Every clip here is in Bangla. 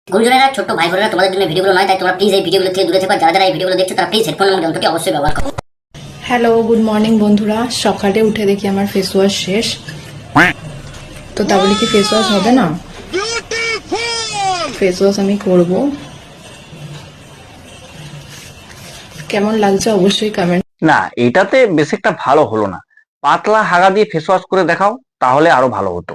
গুরুজনেরা, ছোট্ট ভাই বোনেরা, তোমাদের জন্য ভিডিওগুলো নয়, তাই তোমরা প্লিজ এই ভিডিওগুলো থেকে দূরে থেকো। যারা যারা এই ভিডিওগুলো দেখছো তারা প্লিজ হেডফোন এবং যন্ত্রটি অবশ্যই ব্যবহার করো। হ্যালো, গুড মর্নিং বন্ধুরা। সকালে উঠে দেখি আমার ফেস ওয়াশ শেষ। তো তা বলে কি ফেস ওয়াশ হবে না? ফেস ওয়াশ আমি করব। কেমন লাগছে অবশ্যই কমেন্ট। না, এটাতে বেশ একটা ভালো হলো না। পাতলা হাগা দিয়ে ফেস ওয়াশ করে দেখাও, তাহলে আরো ভালো হতো।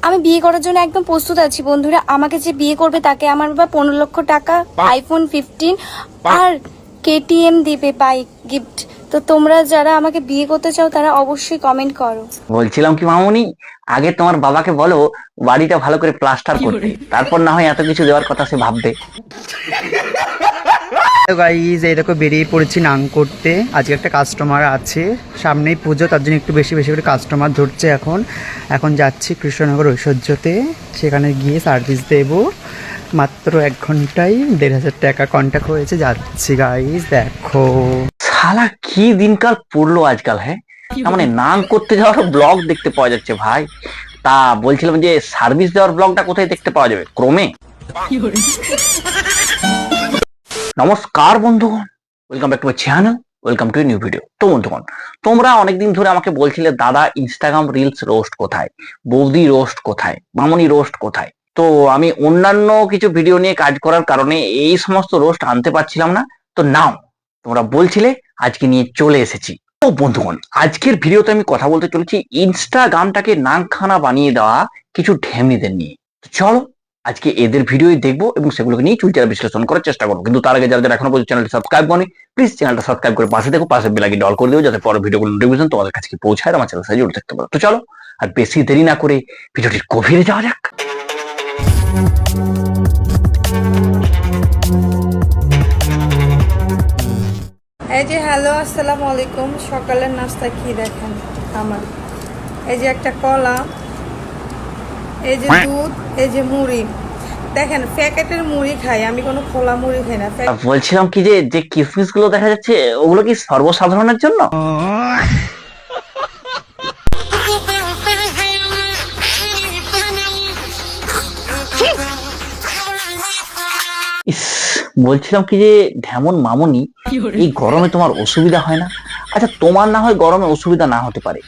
আমি বিয়ে করার জন্য একদম প্রস্তুত আছি বন্ধুরা। আমাকে যে বিয়ে করবে তাকে আমার বাবা 15 লক্ষ টাকা, আইফোন 15 আর কেটিএম দিবে বাইক গিফট। তো তোমরা যারা আমাকে বিয়ে করতে চাও তারা অবশ্যই কমেন্ট করো। বলছিলাম কি মামুনি, আগে তোমার বাবাকে বলো বাড়িটা ভালো করে প্লাস্টার করতে, তারপর না হয় এত কিছু দেওয়ার কথা সে ভাববে। গাইজ এই দেখো বেরিয়ে পড়েছি নাং করতে। আজকে একটা কাস্টমার আছে, সামনেই পুজো, তার জন্য একটু বেশি বেশি করে কাস্টমার ধরছে। এখন যাচ্ছি কৃষ্ণনগর ঐশ্বর্যতে, সেখানে গিয়ে সার্ভিস দেব। মাত্র 1 ঘন্টায় 1,500 টাকা কন্ট্যাক্ট হয়েছে। যাচ্ছি গাইজ, দেখো শালা কি দিনকাল পড়লো আজকাল। হ্যাঁ, তার মানে নাং করতে যাওয়ার ব্লগ দেখতে পাওয়া যাচ্ছে ভাই। তা বলছিলাম যে সার্ভিস দেওয়ার ব্লগটা কোথায় দেখতে পাওয়া যাবে? ক্রমে। নমস্কার বন্ধুগণ, welcome back to my channel, welcome to new video. তো বন্ধুগণ, তোমরা অনেকদিন ধরে আমাকে বলছিলে দাদা ইনস্টাগ্রাম রিলস রোস্ট কোথায়, বৌদি রোস্ট কোথায়, মামনি রোস্ট কোথায়। তো আমি অন্যান্য কিছু ভিডিও নিয়ে কাজ করার কারণে এই সমস্ত রোস্ট আনতে পারছিলাম না। তো নাও, তোমরা বলছিলে, আজকে নিয়ে চলে এসেছি। তো বন্ধুগণ, আজকের ভিডিওতে আমি কথা বলতে চলেছি ইনস্টাগ্রামটাকে নাকখানা বানিয়ে দেওয়া কিছু ঢেমনিদের নিয়ে। তো চলো আজকে এদের ভিডিও দেখবো এবং সেগুলোকে নিয়ে চুলচারা বিশ্লেষণ করার চেষ্টা করবো। কিন্তু তার আগে যারা যারা এখনো পর্যন্ত চ্যানেলটি সাবস্ক্রাইব করেনি, প্লিজ চ্যানেলটা সাবস্ক্রাইব করে পাশে দেখো, পাশে বেল আইকনটি অল করে দিও, যাতে পরে ভিডিওগুলো নোটিফিকেশন তোমাদের কাছে পৌঁছায় আমার চ্যানেল সাথে জুড়ে থাকতে পারো। তো চলো আর বেশি দেরি না করে ভিডিওটির গভীরে যাওয়া যাক। এই যে হ্যালো, আসসালামু আলাইকুম। সকালের নাস্তা কি দেখেন আমার? এই যে একটা কলা, এই যে দুধ, এই যে মুড়ি। দেখেন প্যাকেটের মুড়ি খাই আমি, কোনো খোলা মুড়ি খাই না। বলছিলাম কি যে যে কিসমিস গুলো দেখা যাচ্ছে ওগুলো কি সর্বসাধারণের জন্য? বলছিলাম কি যে ঢেমন মামনি, এই গরমে তোমার অসুবিধা হয় না? আচ্ছা, তোমার না হয় গরমে অসুবিধা না হতে পারে,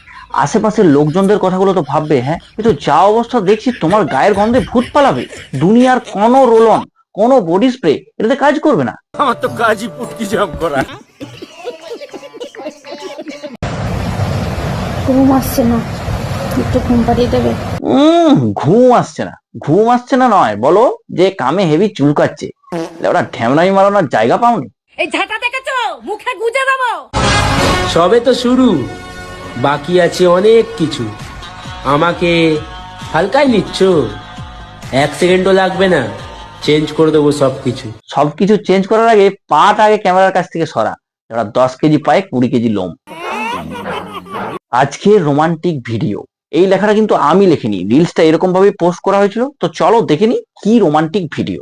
আশেপাশের লোকজনদের কথাগুলো তো ভাববে। হ্যাঁ, কিন্তু যা অবস্থা দেখছি তোমার গায়ের গন্ধে ভূত পালাবে। দুনিয়ার কোনো রোলন, কোনো বডি স্প্রে এটাতে কাজ করবে না। আমার তো কাজই পুটকি জাম করা। ঘুম আসছে না, একটু ঘুম পাড়িয়ে দেবে? ঘুম আসছে না? ঘুম আসছে না নয়, বলো যে কামে হেভি চুলকাচ্ছে। ওরা ঢ্যামনামি মারানোর জায়গা পাওনি? এই ঝাঁটা দেখেছো? মুখে গুজে দেবো। সবে তো শুরু, বাকি আছে অনেক কিছু। আমাকে হালকায় নিচ্ছ? 1 সেকেন্ডও লাগবে না, চেঞ্জ করে দেবো সবকিছু। সবকিছু চেঞ্জ করার আগে পাটা আগে ক্যামেরার কাছ থেকে সরা। ওরা 10 কেজি পায়ে 20 কেজি লোম। আজকে রোমান্টিক ভিডিও, এই লেখাটা কিন্তু আমি লিখিনি, রিলসটা এরকম ভাবে পোস্ট করা হয়েছিল। তো চলো দেখে নি কি রোমান্টিক ভিডিও।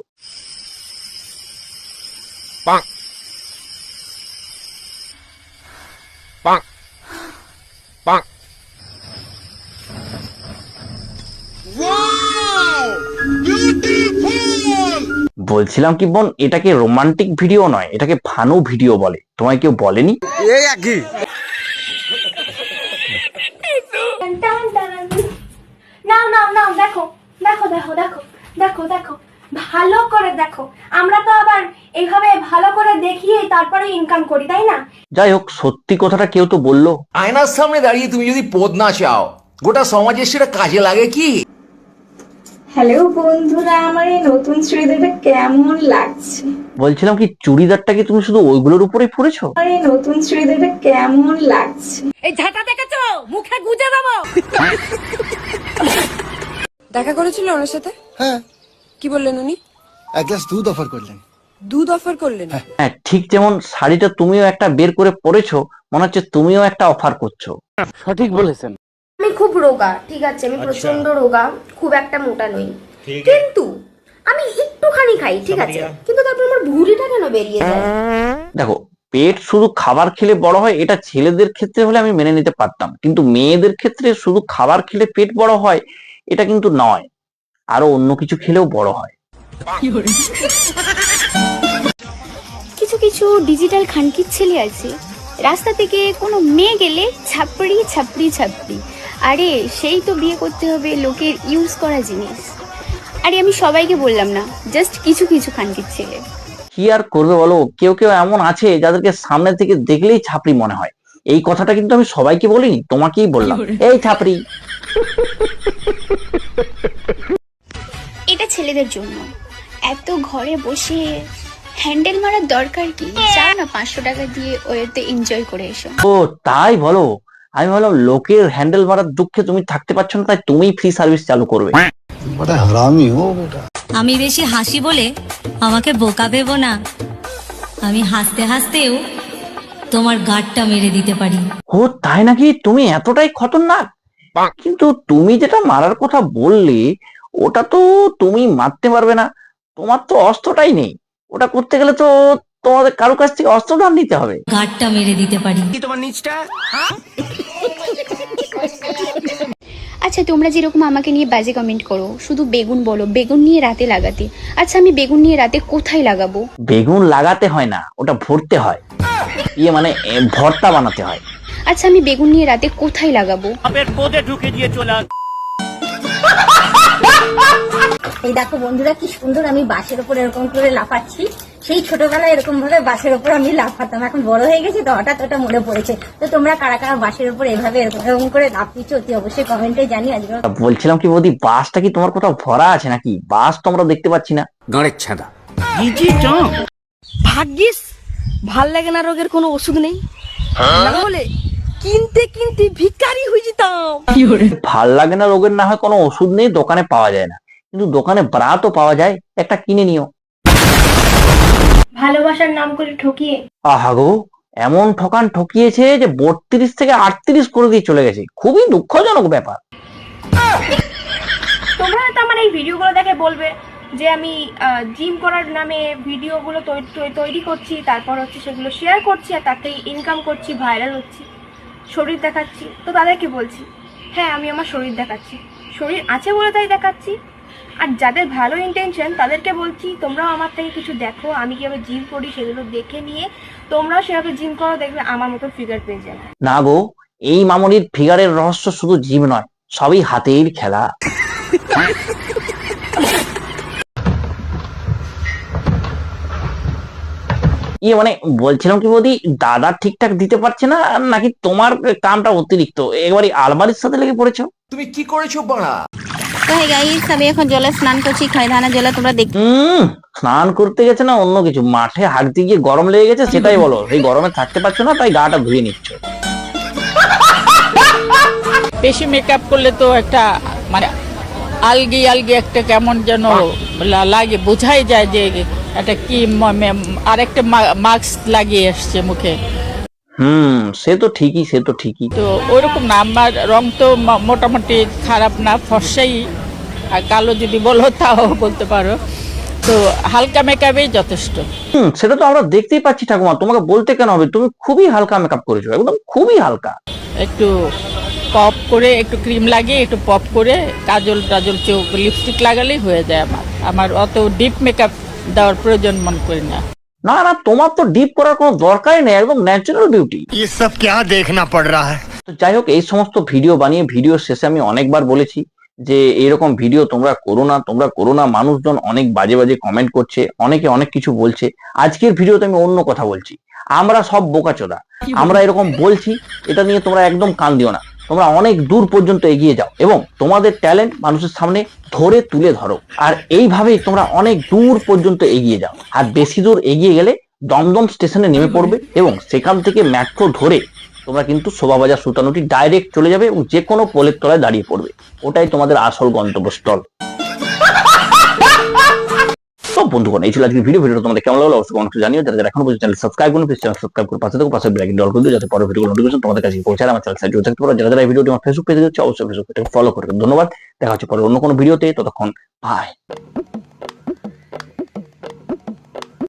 বলছিলাম কি বোন, এটাকে রোমান্টিক ভিডিও নয়, এটাকে ভানু ভিডিও বলে। তোমায় কেউ বলেনি? নাও নাও নাও, দেখো দেখো দেখো দেখো দেখো দেখো, ভালো করে দেখো। আমরা তো আবার এইভাবে ভালো করে দেখিয়ে তারপরে ইনকাম করি, তাই না? যাই হোক, সত্যি কথাটা কেউ তো বললো। আয়নার সামনে দাঁড়িয়ে তুমি যদি পদ না চাও, গোটা সমাজের সেটা কাজে লাগে কি? হ্যালো বন্ধুরা, আমার এই নতুন চুড়িদারটা কেমন লাগছে? বলছিলাম কি চুড়িদারটা কি তুমি শুধু ওইগুলোর উপরেই পরেছো? আমার এই নতুন চুড়িদারটা কেমন লাগছে? এই ঝাঁটা দেখেছো? মুখে গুজে দেবো। দেখা করেছিল ওনার সাথে? হ্যাঁ, কি বললেন উনি? 1 গ্লাস দুধ অফার করলেন। দুধ অফার করলেন? হ্যাঁ, ঠিক যেমন শাড়িটা তুমিও একটা বের করে পরেছো, মনে হচ্ছে তুমিও একটা অফার করছো। সঠিক বলেছেন। আমি খুব রোগা, ঠিক আছে, আমি প্রচন্ড রোগা, খুব একটা মোটা নই, কিন্তু আমি একটুখানি খাই, ঠিক আছে, কিন্তু তারপর আমার ভুঁড়িটা কেন বেরিয়ে যায়? দেখো, পেট শুধু খাবার খেলে বড় হয় এটা ছেলেদের ক্ষেত্রে হলে আমি মেনে নিতে পারতাম, কিন্তু মেয়েদের ক্ষেত্রে শুধু খাবার খেলে পেট বড় হয় এটা কিন্তু নয়, আরো অন্য কিছু খেলেও বড় হয়। কিছু কিছু ডিজিটাল খানকির ছেলে আছে, রাস্তা থেকে কোনো মেয়ে গেলে ছাপড়ি ছাপড়ি ছাপড়ি। আরে সেই তো বিয়ে করতে হবে লোকের ইউজ করা জিনিস। আরে আমি সবাইকে বললাম না, জাস্ট কিছু কিছু খানকির ছেলে। কি আর করবে বলো, কেউ কেউ এমন আছে যাদেরকে সামনে থেকে দেখলেই ছাপড়ি মনে হয়। এই কথাটা কিন্তু আমি সবাইকে বলিনি, তোমাকেই বললাম, এই ছাপড়ি। এটা ছেলেদের জন্য। এত ঘরে বসে হ্যান্ডেল মারার দরকার কি? যাও না 500 টাকা দিয়ে ওয়েতে এনজয় করে এসো। ও তাই বলো? আমি ভাবলাম লোকের হ্যান্ডেল মারার দুঃখে তুমি থাকতে পারছো না, তাই তুমিই ফ্রি সার্ভিস চালু করবে। बड़ा हरामी हो बेटा। আমি বেশি হাসি বলে আমাকে বোকা ভেবো না, আমি হাসতে হাসতেও তোমার গাঁটটা মেরে দিতে পারি। ও তাই নাকি? তুমি এতটাই খতরনাক? কিন্তু তুমি যেটা মারার কথা বললে ওটা তো তুমি মারতে পারবে না, তোমার তো অস্ত্রটাই নেই। ওটা করতে গেলে তো তোমাদের কারো কাছ থেকে অস্ত্র ধার নিতে হবে। গাঁটটা মেরে দিতে পারি। আচ্ছা তোমরা যেরকম আমাকে নিয়ে বাজে কমেন্ট করো, শুধু বেগুন বলো, বেগুন নিয়ে রাতে লাগাতে। আচ্ছা আমি বেগুন নিয়ে রাতে কোথায় লাগাবো? বেগুন লাগাতে হয় না, ওটা ভরতে হয়, মানে ভর্তা বানাতে হয়। আচ্ছা আমি বেগুন নিয়ে রাতে কোথায় লাগাবো? এই দেখো বন্ধুরা, কি সুন্দর আমি বাসের উপর এরকম করে লাফাচ্ছি। সেই ছোটবেলায় এরকম ভাবে বাসের উপর আমি লাফাতাম, এখন বড় হয়ে গেছে তো হঠাৎ ওটা মনে পড়েছে। তো তোমরা কারা কারা বাসের উপর এভাবে এরকম করে লাফ দিচ্ছ অতি অবশ্যই কমেন্টে জানি। আজকে বলছিলাম কি বৌদি, বাসটা কি তোমার কোথাও ভরা আছে নাকি? বাস তো আমরা দেখতে পাচ্ছি না। গাঁড়ের ছাদা। ভাগ্যিস ভাল লাগে না রোগের কোনো ওষুধ নেই, না হলে কিনতে কিনতে ভিখারি হয়ে যেতাম। ভাল লাগে না রোগের না হয় কোনো ওষুধ নেই, দোকানে পাওয়া যায় না, কিন্তু দোকানে ব্রা তো পাওয়া যায়, একটা কিনে নিও। ভালোবাসার নাম করে ঠকিয়ে। আহা গো, এমন ঠকান ঠকিয়েছে যে 32 থেকে 38 করে দিয়ে চলে গেছে। খুবই দুঃখজনক ব্যাপার। তোমরা তো আমার এই ভিডিওগুলো দেখে বলবে যে আমি জিম করার নামে ভিডিওগুলো তৈরি করছি, তারপর হচ্ছে সেগুলো শেয়ার করছি আর তাতে ইনকাম করছি, ভাইরাল হচ্ছি, শরীর দেখাচ্ছি। তো তাদেরকে বলছি, হ্যাঁ আমি আমার শরীর দেখাচ্ছি, শরীর আছে বলে তাই দেখাচ্ছি। আর যাদের ভালো ইন্টেনশন তাদেরকে বলছি তোমরাও আমার থেকে কিছু দেখো, আমি কিভাবে জিম করি সেগুলো দেখে নিয়ে তোমরাও সেভাবে জিম করো, দেখবে আমার মতো ফিগার পেয়ে যাবে। না গো, এই মামনির ফিগারের রহস্য শুধু জিম নয়, সবই হাতের খেলা। মানে বলছিলাম কি বৌদি, দাদা ঠিকঠাক দিতে পারছে না নাকি তোমার কামটা অতিরিক্ত একেবারে আলমারির সাথে লেগে পড়েছো? তুমি কি করেছো বাড়া? তো হে গাইস, আমি এখন জলে স্নান করছি, খয়দানা জলে, তোমরা দেখ। স্নান করতে গেছে না অন্য কিছু? মাঠে হাঁটতে গিয়ে গরম লেগে গেছে সেটাই বলো। এই গরমে থাকতে পারছো না তাই গাটা ধুয়ে নিচ্ছ। বেশি মেকআপ করলে তো একটা মানে আলগি আলগি একটা কেমন যেন লাগে, বোঝাই যায় যে একটা কি আরেকটা মাস্ক লাগিয়ে আসছে মুখে। সে তো ঠিকই, সে তো ঠিকই। তো ওইরকম না, আমার রং তো মোটামুটি খারাপ না, ফর্সাই, আর কালো যদি বলো তাও বলতে পারো। তো হালকা মেকআপই যথেষ্ট। সেটা তো আমরা দেখতেই পাচ্ছি ঠাকুমা, তোমাকে বলতে কেন হবে, তুমি খুবই হালকা মেকআপ করেছো, একদম খুবই হালকা। একটু পপ করে, একটু ক্রিম লাগিয়ে, একটু পপ করে কাজল টাজল চোখ লিপস্টিক লাগালেই হয়ে যায়। আমার অত ডিপ মেকআপ দেওয়ার প্রয়োজন মনে করি না। না না, তোমার তো ডিপ করার কোনো দরকারই নেই, একদম ন্যাচারাল বিউটি। ये सब क्या देखना पड़ रहा है। তো যাই হোক, এই সমস্ত ভিডিও বানিয়ে ভিডিওর শেষে আমি অনেকবার বলেছি যে এরকম ভিডিও তোমরা করো না, তোমরা করো না। মানুষজন অনেক বাজে বাজে কমেন্ট করছে, অনেকে অনেক কিছু বলছে। আজকের ভিডিওতে আমি অন্য কথা বলছি। আমরা সব বোকাচোদা, আমরা এরকম বলছি, এটা নিয়ে তোমরা একদম কান দিও না। তোমরা অনেক দূর পর্যন্ত এগিয়ে যাও এবং তোমাদের ট্যালেন্ট মানুষের সামনে ধরে তুলে ধরো, আর এইভাবেই তোমরা অনেক দূর পর্যন্ত এগিয়ে যাও। আর বেশি দূর এগিয়ে গেলে দমদম স্টেশনে নেমে পড়বে এবং সেখান থেকে মেট্রো ধরে তোমরা কিন্তু শোভাবাজার সুতানুটি ডাইরেক্ট চলে যাবে এবং যে কোনো পোলের তলায় দাঁড়িয়ে পড়বে। ওটাই তোমাদের আসল গন্তব্যস্থল। তো বন্ধুগণ, এই ছিল আজকের ভিডিওটা তোমাদের কেমন লাগলো অবশ্যই কমেন্টে জানিও। যারা এখনো পর্যন্ত চ্যানেল সাবস্ক্রাইব করুন, প্লিজ চ্যানেল সাবস্ক্রাইব করে পাশে থেকে পাশে বেল আইকনটি অল করে দিও, যাতে পরের ভিডিওগুলো নোটিফিকেশন তোমাদের কাছে পৌঁছায়। আমার চ্যানেল সাবস্ক্রাইব থাকতে পারো। যারা এই ভিডিওটি আমার ফেসবুক পেজে দেখছো অবশ্যই ফেসবুক পেজে ফলো করবে। ধন্যবাদ, দেখা হচ্ছে পরে অন্য কোনো ভিডিওতে, ততক্ষণ বাই।